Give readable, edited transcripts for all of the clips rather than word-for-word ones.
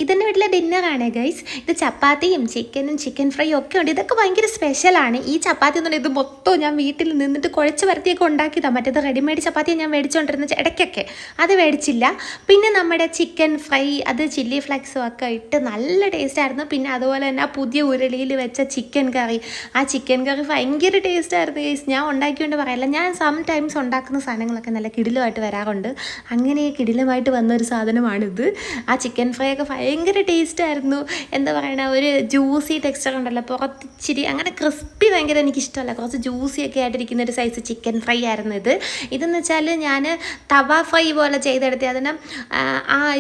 ഇതെൻ്റെ വീട്ടിലെ ഡിന്നറാണ് ഗൈസ്. ഇത് ചപ്പാത്തിയും ചിക്കനും ചിക്കൻ ഫ്രൈയും ഒക്കെ ഉണ്ട്. ഇതൊക്കെ ഭയങ്കര സ്പെഷ്യലാണ്. ഈ ചപ്പാത്തി എന്ന് പറഞ്ഞാൽ ഇത് മൊത്തം ഞാൻ വീട്ടിൽ നിന്നിട്ട് കുഴച്ച് വരത്തിയൊക്കെ ഉണ്ടാക്കിയതാണ്. മറ്റേത് റെഡിമെയ്ഡ് ചപ്പാത്തി ഞാൻ മേടിച്ചുകൊണ്ടിരുന്ന ഇടയ്ക്കൊക്കെ അത് മേടിച്ചില്ല. പിന്നെ നമ്മുടെ ചിക്കൻ ഫ്രൈ അത് ചില്ലി ഫ്ലെക്സും ഒക്കെ ഇട്ട് നല്ല ടേസ്റ്റായിരുന്നു. പിന്നെ അതുപോലെ തന്നെ ആ പുതിയ ഉരുളിയിൽ വെച്ച ചിക്കൻ കറി, ആ ചിക്കൻ കറി ഭയങ്കര ടേസ്റ്റായിരുന്നു ഗൈസ്. ഞാൻ ഉണ്ടാക്കിക്കൊണ്ട് പറയല്ല, ഞാൻ സംടൈംസ് ഉണ്ടാക്കുന്ന സാധനങ്ങളൊക്കെ നല്ല കിടിലമായിട്ട് വരാറുണ്ട്. അങ്ങനെ കിടിലമായിട്ട് വന്നൊരു സാധനമാണിത്. ആ ചിക്കൻ ഫ്രൈ ഒക്കെ ഭയങ്കര ടേസ്റ്റായിരുന്നു. എന്താ പറയണ, ഒരു ജ്യൂസി ടെക്സ്ചർ ഉണ്ടല്ലോ, പുറത്തിച്ചിരി അങ്ങനെ ക്രിസ്പി ഭയങ്കര എനിക്കിഷ്ടമല്ല, കുറച്ച് ജ്യൂസിയൊക്കെ ആയിട്ടിരിക്കുന്ന ഒരു സൈസ് ചിക്കൻ ഫ്രൈ ആയിരുന്നു ഇത്. ഇതെന്ന് വെച്ചാൽ ഞാൻ തവ ഫ്രൈ പോലെ ചെയ്തെടുത്ത് അതിന്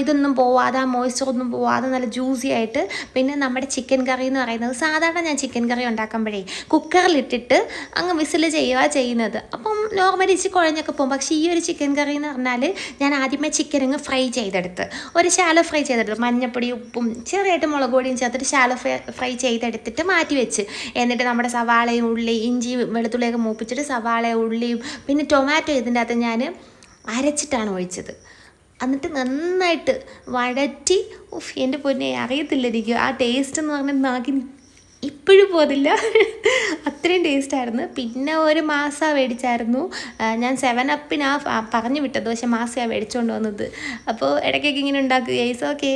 ഇതൊന്നും പോവാതെ, ആ മോയ്സ്ചറൊന്നും പോവാതെ നല്ല ജ്യൂസി ആയിട്ട്. പിന്നെ നമ്മുടെ ചിക്കൻ കറി എന്ന് പറയുന്നത് സാധാരണ ഞാൻ ചിക്കൻ കറി ഉണ്ടാക്കുമ്പോഴേ കുക്കറിലിട്ടിട്ട് അങ്ങ് വിസിൽ ചെയ്യുന്നത്. അപ്പം നോർമലി ഇച്ചിരി കുഴഞ്ഞൊക്കെ പോകും. പക്ഷേ ഈ ഒരു ചിക്കൻ കറി എന്ന് പറഞ്ഞാൽ ഞാൻ ആദ്യമേ ചിക്കൻ അങ്ങ് ഫ്രൈ ചെയ്തെടുത്ത്, ഒരു ശാലോ ഫ്രൈ ചെയ്തെടുത്ത്, മഞ്ഞപ്പൊടി ഉപ്പും ചെറിയായിട്ട് മുളക് പൊടിയും ചേർത്തിട്ട് ശാലോ ഫ്രൈ ചെയ്തെടുത്തിട്ട് മാറ്റി വെച്ച്. എന്നിട്ട് നമ്മുടെ സവാളയും ഉള്ളി ഇഞ്ചി വെളുത്തുള്ളിയൊക്കെ മൂപ്പിച്ചിട്ട് സവാളയും ഉള്ളിയും പിന്നെ ടൊമാറ്റോ ഇതിൻ്റെ അകത്ത് ഞാൻ അരച്ചിട്ടാണ് ഒഴിച്ചത്. എന്നിട്ട് നന്നായിട്ട് വഴറ്റി, എൻ്റെ പൊന്നെ അറിയത്തില്ല എനിക്ക് ആ ടേസ്റ്റ് എന്ന് പറഞ്ഞാൽ നാക്കിന് ഇപ്പോഴും പോതില്ല, അത്രയും ടേസ്റ്റായിരുന്നു. പിന്നെ ഒരു മാസ മേടിച്ചായിരുന്നു ഞാൻ, 7up പറഞ്ഞു വിട്ടത്, പക്ഷേ മാസയാണ് മേടിച്ചുകൊണ്ട് വന്നത്. അപ്പോൾ ഇടയ്ക്കൊക്കെ ഇങ്ങനെ ഉണ്ടാക്കുക. ഓക്കെ.